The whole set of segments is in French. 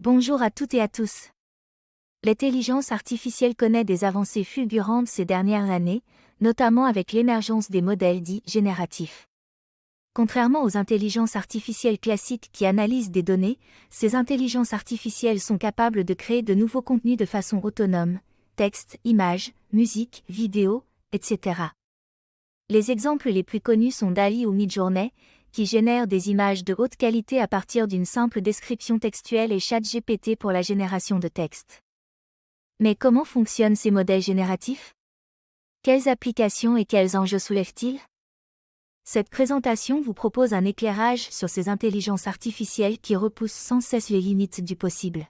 Bonjour à toutes et à tous. L'intelligence artificielle connaît des avancées fulgurantes ces dernières années, notamment avec l'émergence des modèles dits génératifs. Contrairement aux intelligences artificielles classiques qui analysent des données, ces intelligences artificielles sont capables de créer de nouveaux contenus de façon autonome, texte, images, musique, vidéo, etc. Les exemples les plus connus sont DALL-E ou Midjourney, qui génèrent des images de haute qualité à partir d'une simple description textuelle et ChatGPT pour la génération de texte. Mais comment fonctionnent ces modèles génératifs? Quelles applications et quels enjeux soulèvent-ils? Cette présentation vous propose un éclairage sur ces intelligences artificielles qui repoussent sans cesse les limites du possible.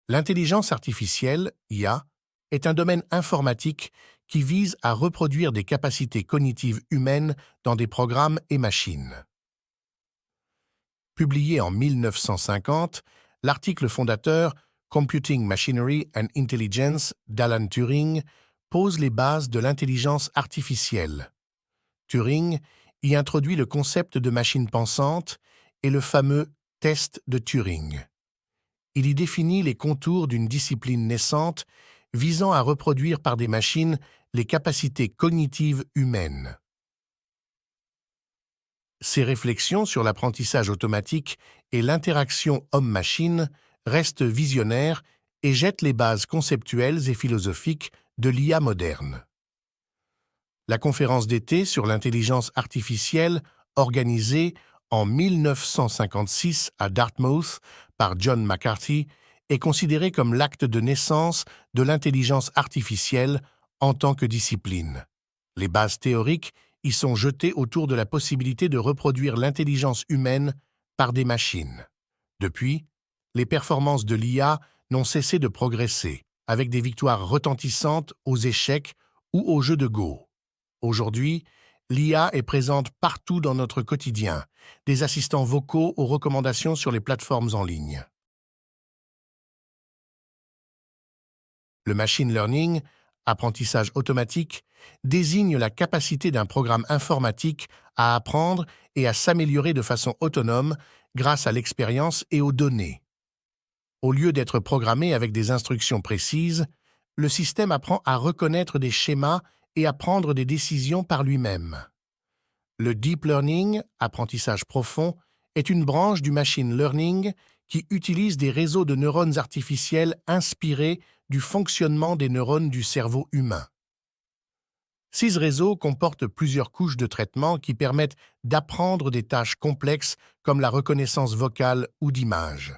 L'intelligence artificielle, IA, est un domaine informatique qui vise à reproduire des capacités cognitives humaines dans des programmes et machines. Publié en 1950, l'article fondateur Computing Machinery and Intelligence d'Alan Turing pose les bases de l'intelligence artificielle. Turing y introduit le concept de machine pensante et le fameux test de Turing. Il y définit les contours d'une discipline naissante visant à reproduire par des machines les capacités cognitives humaines. Ses réflexions sur l'apprentissage automatique et l'interaction homme-machine restent visionnaires et jettent les bases conceptuelles et philosophiques de l'IA moderne. La conférence d'été sur l'intelligence artificielle, organisée en 1956 à Dartmouth par John McCarthy, est considérée comme l'acte de naissance de l'intelligence artificielle en tant que discipline. Les bases théoriques y sont jetées autour de la possibilité de reproduire l'intelligence humaine par des machines. Depuis, les performances de l'IA n'ont cessé de progresser, avec des victoires retentissantes aux échecs ou aux jeux de Go. Aujourd'hui, l'IA est présente partout dans notre quotidien, des assistants vocaux aux recommandations sur les plateformes en ligne. Le machine learning, apprentissage automatique, désigne la capacité d'un programme informatique à apprendre et à s'améliorer de façon autonome grâce à l'expérience et aux données. Au lieu d'être programmé avec des instructions précises, le système apprend à reconnaître des schémas et à prendre des décisions par lui-même. Le deep learning, apprentissage profond, est une branche du machine learning qui utilise des réseaux de neurones artificiels inspirés du fonctionnement des neurones du cerveau humain. Ces réseaux comportent plusieurs couches de traitement qui permettent d'apprendre des tâches complexes comme la reconnaissance vocale ou d'images.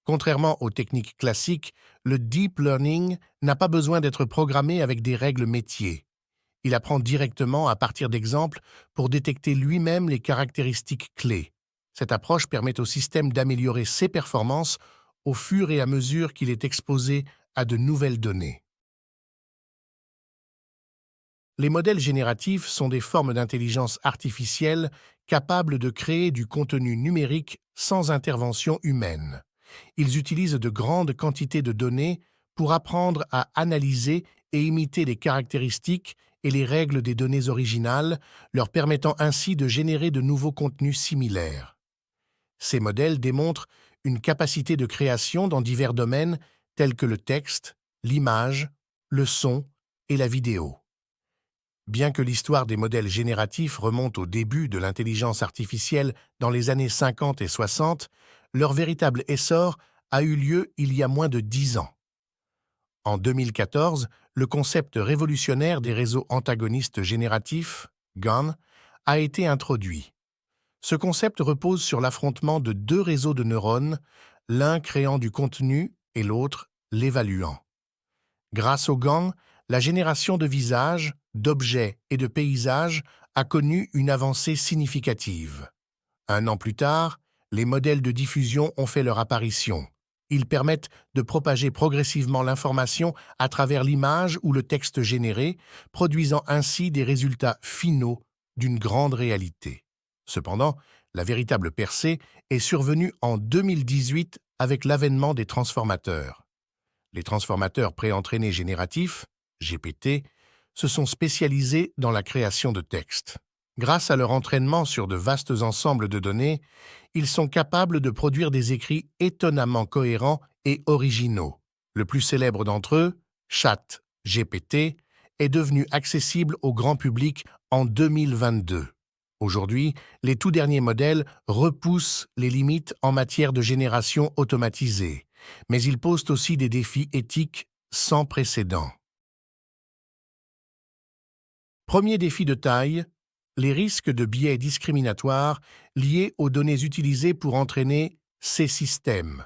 Contrairement aux techniques classiques, le deep learning n'a pas besoin d'être programmé avec des règles métiers. Il apprend directement à partir d'exemples pour détecter lui-même les caractéristiques clés. Cette approche permet au système d'améliorer ses performances au fur et à mesure qu'il est exposé à de nouvelles données. Les modèles génératifs sont des formes d'intelligence artificielle capables de créer du contenu numérique sans intervention humaine. Ils utilisent de grandes quantités de données pour apprendre à analyser et imiter les caractéristiques et les règles des données originales, leur permettant ainsi de générer de nouveaux contenus similaires. Ces modèles démontrent une capacité de création dans divers domaines tels que le texte, l'image, le son et la vidéo. Bien que l'histoire des modèles génératifs remonte au début de l'intelligence artificielle dans les années 50 et 60, leur véritable essor a eu lieu il y a moins de 10 ans. En 2014, le concept révolutionnaire des réseaux antagonistes génératifs, GAN, a été introduit. Ce concept repose sur l'affrontement de deux réseaux de neurones, l'un créant du contenu et l'autre l'évaluant. Grâce au GAN, la génération de visages, d'objets et de paysages a connu une avancée significative. 1 an plus tard, les modèles de diffusion ont fait leur apparition. Ils permettent de propager progressivement l'information à travers l'image ou le texte généré, produisant ainsi des résultats finaux d'une grande réalité. Cependant, la véritable percée est survenue en 2018 avec l'avènement des transformateurs. Les transformateurs préentraînés génératifs, GPT, se sont spécialisés dans la création de textes. Grâce à leur entraînement sur de vastes ensembles de données, ils sont capables de produire des écrits étonnamment cohérents et originaux. Le plus célèbre d'entre eux, ChatGPT, est devenu accessible au grand public en 2022. Aujourd'hui, les tout derniers modèles repoussent les limites en matière de génération automatisée, mais ils posent aussi des défis éthiques sans précédent. Premier défi de taille, les risques de biais discriminatoires liés aux données utilisées pour entraîner ces systèmes.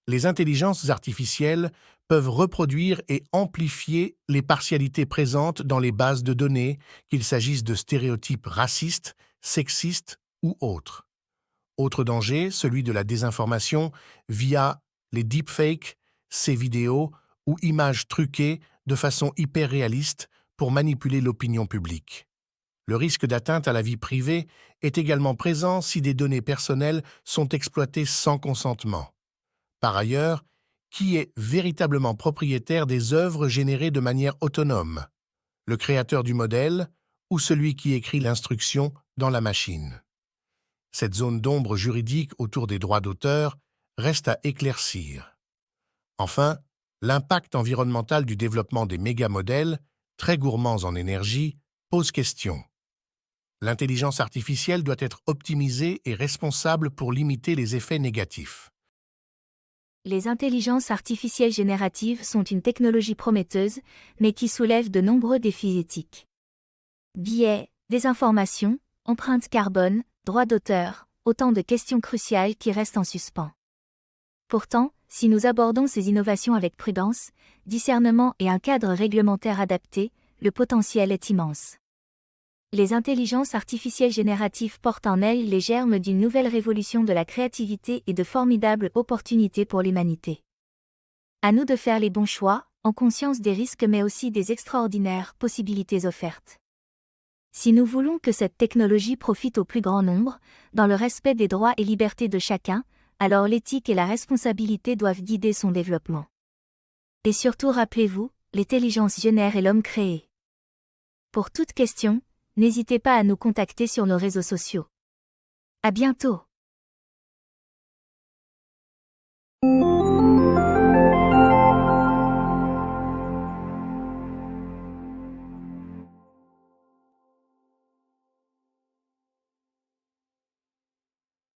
Les intelligences artificielles peuvent reproduire et amplifier les partialités présentes dans les bases de données, qu'il s'agisse de stéréotypes racistes, sexistes ou autres. Autre danger, celui de la désinformation via les deepfakes, ces vidéos ou images truquées de façon hyper réaliste pour manipuler l'opinion publique. Le risque d'atteinte à la vie privée est également présent si des données personnelles sont exploitées sans consentement. Par ailleurs, qui est véritablement propriétaire des œuvres générées de manière autonome? Le créateur du modèle ou celui qui écrit l'instruction dans la machine? Cette zone d'ombre juridique autour des droits d'auteur reste à éclaircir. Enfin, l'impact environnemental du développement des mégamodèles, très gourmands en énergie, pose question. L'intelligence artificielle doit être optimisée et responsable pour limiter les effets négatifs. Les intelligences artificielles génératives sont une technologie prometteuse, mais qui soulève de nombreux défis éthiques. Biais, désinformation, empreinte carbone, droits d'auteur, autant de questions cruciales qui restent en suspens. Pourtant, si nous abordons ces innovations avec prudence, discernement et un cadre réglementaire adapté, le potentiel est immense. Les intelligences artificielles génératives portent en elles les germes d'une nouvelle révolution de la créativité et de formidables opportunités pour l'humanité. À nous de faire les bons choix, en conscience des risques mais aussi des extraordinaires possibilités offertes. Si nous voulons que cette technologie profite au plus grand nombre, dans le respect des droits et libertés de chacun, alors l'éthique et la responsabilité doivent guider son développement. Et surtout rappelez-vous, l'intelligence génère et l'homme créé. Pour toute question, n'hésitez pas à nous contacter sur nos réseaux sociaux. À bientôt!